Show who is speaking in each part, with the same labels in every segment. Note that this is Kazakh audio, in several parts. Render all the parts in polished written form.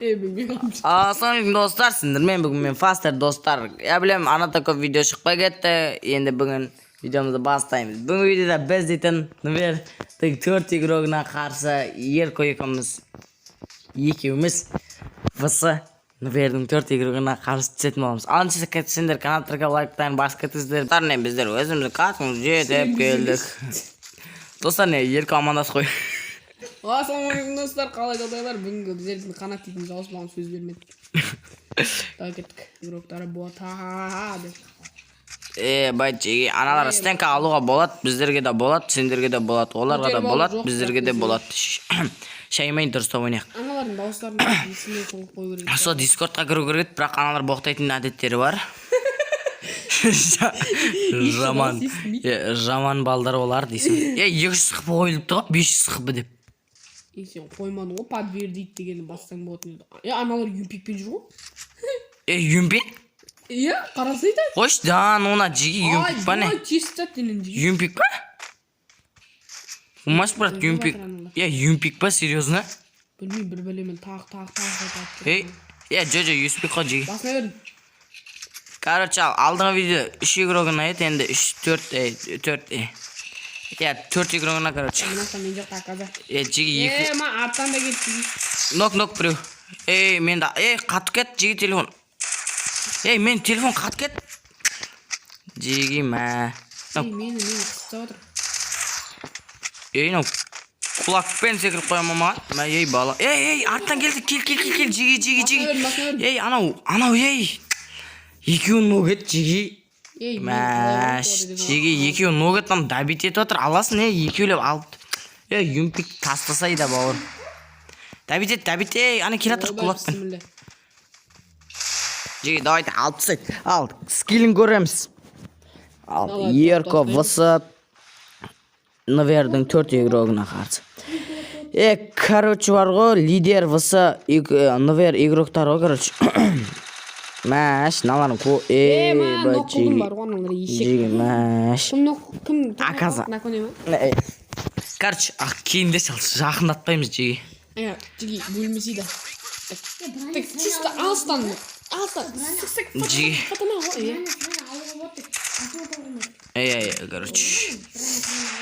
Speaker 1: Assalamualaikum dostlar, sindirmen bugün men Faster dostlar. Ya bilem anata көп video çıkpa ketdi. Endi bugün videomuzu bastaymiz. Bugün videoda biz detin Nver 4 igroguna karşı yer koyuyoruz. Ikimiz vısı Nver'in 4 igroguna karşı çetmemiz. Ançısı ketsindir kanatlarga like'tan başka tizler. Tarne bizler özümüzü katmız jetip geldik. Dostlar ne yer komandası koy.
Speaker 2: Assalamualaikum dostlar, kalay dodaylar. Бүгінгі біздердің қанат дейтін жауыз маған сөз бермеді. Daha kеттік. Üroktары бота деп.
Speaker 1: Байтчи, аналар стенка алуға болады, біздерге де болады, сендерге де болады, оларға да болады, біздерге де болады. Шаймайын дұрыс топ ойнайық.
Speaker 2: Аналардың дауыстарын есіне қойып қою керек.
Speaker 1: Со Discordқа кіру керек, бірақ аналар боқтайтын әдеттері бар. Жаман балдар олар дейсің. 200 сықпы қойылыпты ғой, 500 сықпы деп.
Speaker 2: Сен қоймадың ғой, подтвердить дегенді бассаң болатын еді. Аналар юмпикпен жүр ғой.
Speaker 1: Юмпик?
Speaker 2: Қарасайды.
Speaker 1: Қош, дан она жиги юмпик па не? Юмпик па? Умаш брат, юмпик. Юмпик па, серьезно?
Speaker 2: Білмейм, бір бәлемен тақ.
Speaker 1: Жо, юспик қо жиги.
Speaker 2: Басына бердің.
Speaker 1: Короче, алдыңғы видео 3 игрогын айет, енді 4 игрогына, короче.
Speaker 2: Мынастан мен жоқта қаза.
Speaker 1: Жиги 2.
Speaker 2: Ма аттан да кетті.
Speaker 1: Нок біреу. Мен да. Қатып кет, жиги телефон. Мен телефон қатып кет. Жиги ма.
Speaker 2: Мені қысып отыр.
Speaker 1: Құлақпен секіріп қоямын маған. Бала. Арттан келді, кел, жиги. Анау, екеуін ногет, жиги. Мәш, жиги, екеуін ногеттан дабит етіп отыр. Аласын, екеулеп алып. Юмпик тастасай да бауыр. Дабит ет, ана келатыр құлақпен. Жиги, давайте, алып тастайд. Ал, скиллін көреміз. Ал, Ерко высып. Нвердің 4 игрогына қарсы. Короче бар ғой, лидер высы Нвер игроктар ғой, короче. Мәш, наларын ко...
Speaker 2: Нокудың бар ғой, аналар ешек.
Speaker 1: Жиги, мәш.
Speaker 2: Кім?
Speaker 1: Аказа. Короче, кейінде жақындатпаймыз, жиги.
Speaker 2: Жиги, бөлмесі да. Чисто алыстан.
Speaker 1: Жиги. Короче.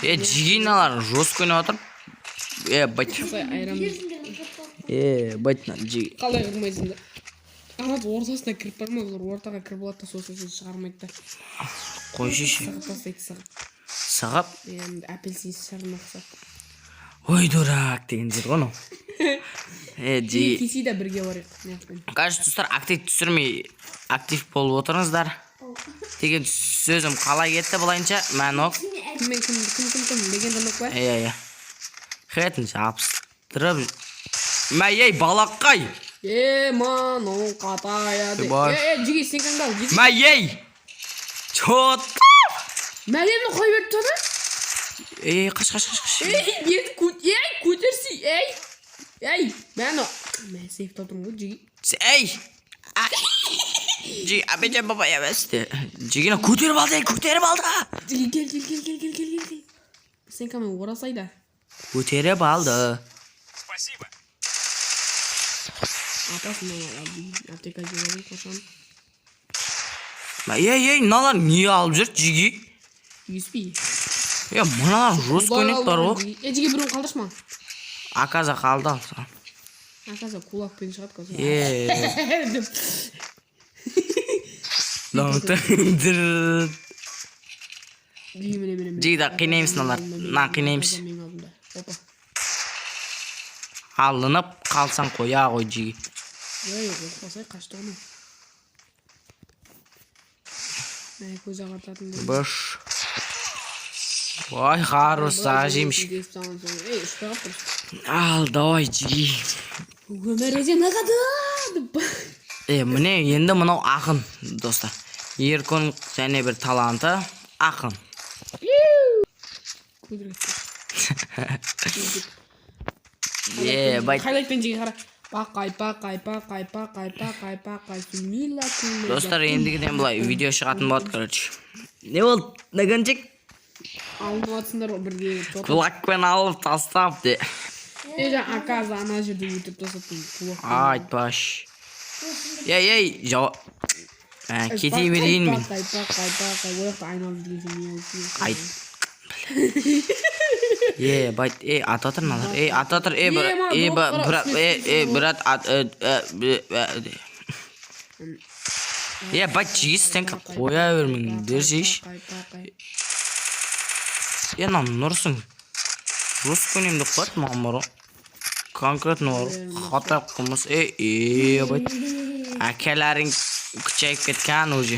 Speaker 1: Жиги наларын жестко ойнап отыр. Бать. Бать, жиги.
Speaker 2: Қалай қырмайсың да? Анат ортасына кіріп барма, олар ортаға кіріп болады да сосын шығармайды да.
Speaker 1: Қойшышы.
Speaker 2: Сағып тастайды, сағып.
Speaker 1: Сағып?
Speaker 2: Апельсин шығармақ сағып.
Speaker 1: Ой, дурак деген жер ғой, жиги.
Speaker 2: Кесі да бірге барайық.
Speaker 1: Кажется, достар, актив түсірмей актив болып отырыңыздар. Деген сөзім қалай кетті бұлайынша, мән оқ.
Speaker 2: Кім, легенда нок бар?
Speaker 1: Хетін жапыстырып. Балаққай!
Speaker 2: Ман, оң қатаяды. Жиги, сен қаңдал.
Speaker 1: Чот!
Speaker 2: Мәлемді қой берді тұра?
Speaker 1: Қаш.
Speaker 2: Көтерсі, мән о. Мән сейфті отырмын ғой, жиги. Жиги,
Speaker 1: апечен баба еместі. Жигіні көтеріп алды.
Speaker 2: Жиги, кел. Сен кәмен орасайда.
Speaker 1: Көтеріп алды.
Speaker 3: Спасибо.
Speaker 2: Атасына аптека жебалың қошан.
Speaker 1: Мыналар не алып жүр, жиги?
Speaker 2: USB.
Speaker 1: Мыналар жос көйнектар ғой.
Speaker 2: Жиги, бірін қалдыршы ма?
Speaker 1: Аказа қалды алса.
Speaker 2: Аказа кулақпен шығады қазір.
Speaker 1: Жиги да қинаймыз налар. Қинаймыз. Алынып қалсаң қоя ғой, жиги.
Speaker 2: Қосай қашты ғына. Көз ағартатын ғой.
Speaker 1: Бұш. Ой, қарыс ажимш. Ал, давай, жиги.
Speaker 2: Өмірізен ағады.
Speaker 1: Міне, енді мұнау ақын, достар. Еркон және бір таланты ақын.
Speaker 2: Хайлайтпен жиги қара. Пақай.
Speaker 1: Достар, ендігіден бұлай видео шығатын болады, короче. Не болды, нәгінчік?
Speaker 2: Алынып атсыңдар бірге.
Speaker 1: Құлақпен алып тастап де.
Speaker 2: жаңа аказ ана жерде өтіп тастаттым.
Speaker 1: Айтпаш. Ей, жауап. Кете берейін мен.
Speaker 2: Ояқта айналып жүрген сен
Speaker 1: Айт. Байт, ата тұр назар. Ата тұр, брат, байт жиіз, сен қоя бермің, дерсейш. Нан нұрсың. Рус көнемді қат, маған бар. Конкретно бар. Қатап қымыз, байт. Әкелерің күчайып кеткен уже.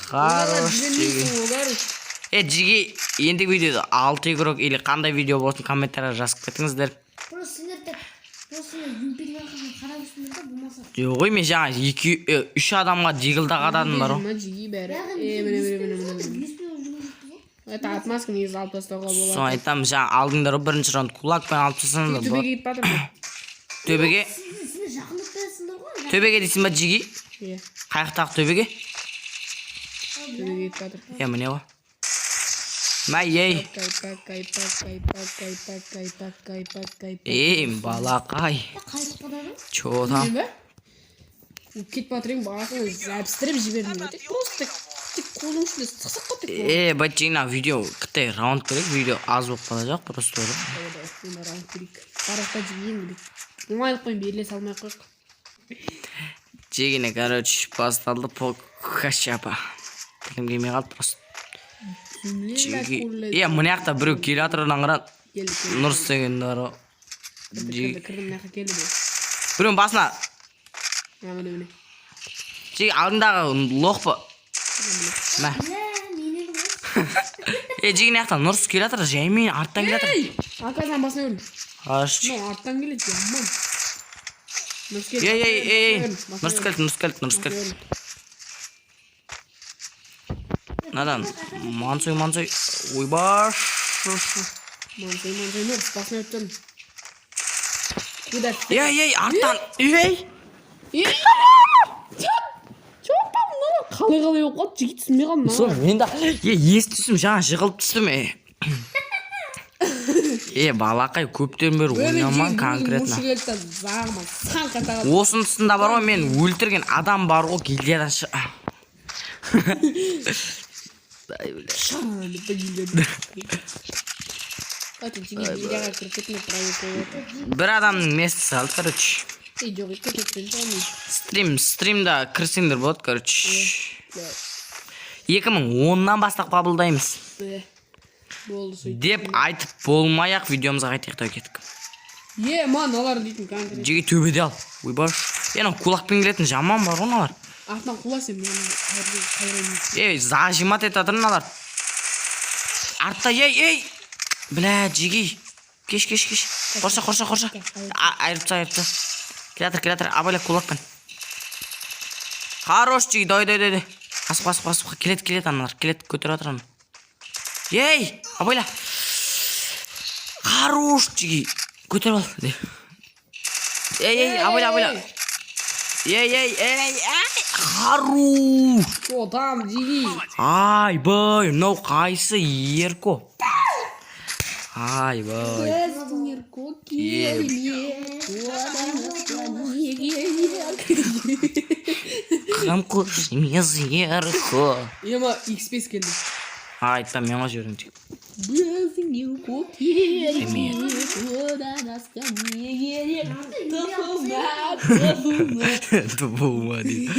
Speaker 1: Хорош, жиги. Жиги, ендігі видеода 6 игрок или қандай видео болсын комментария жазып кетіңіздер. Жоқ, мен жаңа 2-3 адамға жигілдақ адамым бар.
Speaker 2: Это отмазка негізі алып тастауға болады.
Speaker 1: Соны айтам, жаңа алдыңдар бірінші раунд кулакпен алып тастасаңдар болады.
Speaker 2: Төбеге кетіп жатыр ма?
Speaker 1: Төбеге дейсің ба жиги? Қайықтағы төбеге?
Speaker 2: Төбеге кетіп жатыр.
Speaker 1: Міне ғой. Май, балақай. Чо там?
Speaker 2: Кетіп жатыр ең бағасын зәбістіріп жібердім. Просто тек қолың үшінде сықсыққа тек.
Speaker 1: Бәт жиына видео кіттай раунд керек, видео аз болып қалacak, просто ұры.
Speaker 2: Раунд керек. Қарақта жиген керек. Оңайлықпен беріле салмай қойық.
Speaker 1: Жегіне, короче, басталды покашапа. Тілім келмей қалды просто. Мұны яқта біреу келе атырынан қырат. Нұрс деген дары.
Speaker 2: Кірдім нәқі келді бе.
Speaker 1: Біреуін басына.
Speaker 2: Міне.
Speaker 1: Жеге, алдындағы лоқ ба? Мә. Жегіне яқта Нұрс келе атыр, жәймен арттан келе атыр.
Speaker 2: Арқасынан басына өлім.
Speaker 1: Аш.
Speaker 2: Арттан келеді, яман.
Speaker 1: Нұрс келді. Надан, мансой, ойбаш.
Speaker 2: Мансой, Нұрс, басына өттім.
Speaker 1: Арттан,
Speaker 2: Чоқпам, қалай оқат, жігіт түсінбей қалым.
Speaker 1: Сол, мен да, ес түсім, жаңа жығылып түстім, балақай көптен бері ойнаман конкретно. Осын тұсында бар ғой, мен өлтірген адам бар ғой, гильдиядан бір адамның месті салды, короче. Стримда кірсеңдер болады, короче. 2010-нан бастақ қабылдаймыз. Деп айтып болмай-ақ видеомызға қайтаяқтау кеттік.
Speaker 2: Ман, олар дейтін конкрет.
Speaker 1: Жеге төбеде ал. Ойбаш. Кулақпен келетін жаман бар оналар.
Speaker 2: Артынан құласым, мен
Speaker 1: зажимат етатырын алар. Артта, Бля, жеги. Кеш. Қорша. Айырыпса. Келатыр, абайла кулақпен. Хорош, жеги, дай. Асып, келет аналар, көтер атырын. Абайла. Хорош, жеги. Көтер ал. Абайла. Хорош.
Speaker 2: О, там, жеги.
Speaker 1: Бай, мынау қайсы ерко. Бай.
Speaker 2: Ерко
Speaker 1: Қам көшімез ерко.
Speaker 2: X5 келді.
Speaker 1: Айтпа, мен ға жүрін тек.
Speaker 2: Біздің ерко келді. Одан асқан не керек.
Speaker 1: Тұпылма дейді.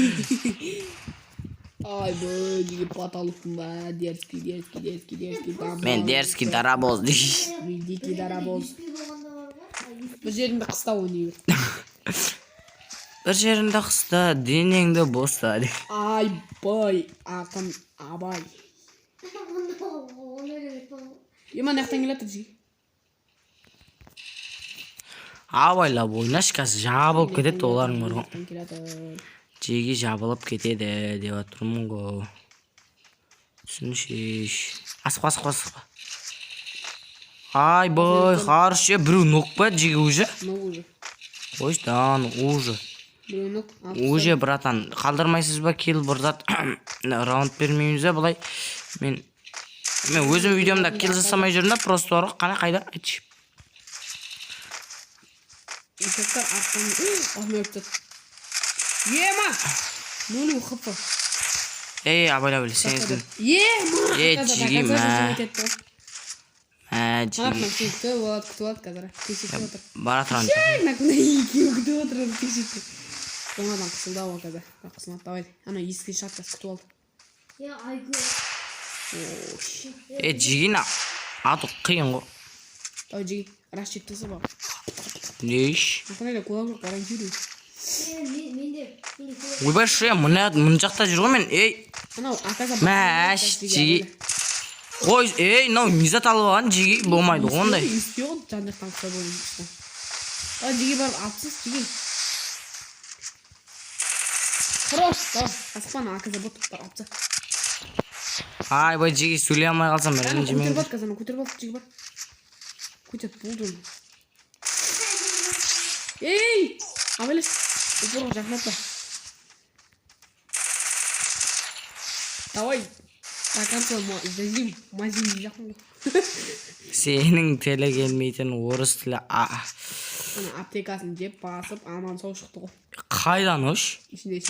Speaker 2: Жеге паталықпын ба. Дерзкий.
Speaker 1: Мен дерзкий дарабоз дейді.
Speaker 2: Дикий дарабоз. Бір жеріңді қыста ойнай бер.
Speaker 1: Бір жеріңді қыста, денеңді боста.
Speaker 2: Бай, ақын, абай. Наяқтан келатыр жеге.
Speaker 1: Абайлап ойнаш қазір жабылып кетеді оларың бар ғой. Жеге жабылып кетеді деп отырмын ғой. Түсінішеш. Асықпа. Бай, қарыш. Біреу нұқ ба жеге уже?
Speaker 2: Нұқ уже.
Speaker 1: Ойстан, уже. Уже, братан, қалдырмайсыз ба кел бұрдат. Раунд бермейміз ба бұлай. Мен өзім видеомда кел жасамай жүрінде просто орық. Қайда? Айтшы.
Speaker 2: Uşaklar arkamda. Ah ne yaptı? Yema. Ne oluyor kapı?
Speaker 1: Abone sen edin.
Speaker 2: Yema.
Speaker 1: Jigim ha.
Speaker 2: Anlatma sen kütüp at kadar. Teşekkür ederim.
Speaker 1: Baratran.
Speaker 2: Nakına iyi ki kütüp oturup teşekkür. Sonradan kısıldı o kadar. Bak kısmet davay. Ana eski şartkası kütüp aldı.
Speaker 3: Ya Aygül.
Speaker 1: Jigina. Atı kıyın go.
Speaker 2: Davay Jigi. Raşittisi bak.
Speaker 1: Ne iş?
Speaker 2: Nakına ile kulağım karan yürüyor.
Speaker 3: Mende.
Speaker 1: Uyba şuraya mın жақта жүр ғой мен.
Speaker 2: Ana arkadaşlar.
Speaker 1: Мәш, Jigi. Қой, мынау мизат алып алған Jigi болмайды ғой ондай.
Speaker 2: İstiyor canlıktan kısa boyunca işte. Aa Jigi var atsız Jigi. Хорош. Tamam. Aspan arkadaşlar bu tutlar atsa.
Speaker 1: Айбай Jigi сөйлей алмай қалсам
Speaker 2: Ana
Speaker 1: ренжімеңдер.
Speaker 2: kutur bat kazanı kutur bat Jigi bat. Kutur buldum. Ey! Abeles. Упор жахнатта. Давай. Аканты дадим мазин жақын.
Speaker 1: Сенің тілі келмейтін орыс тілі.
Speaker 2: Ана аптекасын жеп басып аман сау шықты ғой.
Speaker 1: Қайдан ош?
Speaker 2: Ішінде.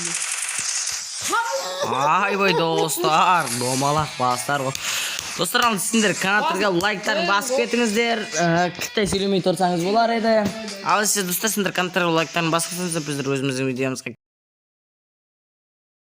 Speaker 1: Айбай достар, домалақ бастар ғой. Достар, ал сендер каналға лайктарын басып кетіңіздер. Қытай сөйлемей тұрсаңыз болар еді. Ал сіз достар, сендер каналға лайктарын басып кетіңіздер, біздер өзіміздің видеомызға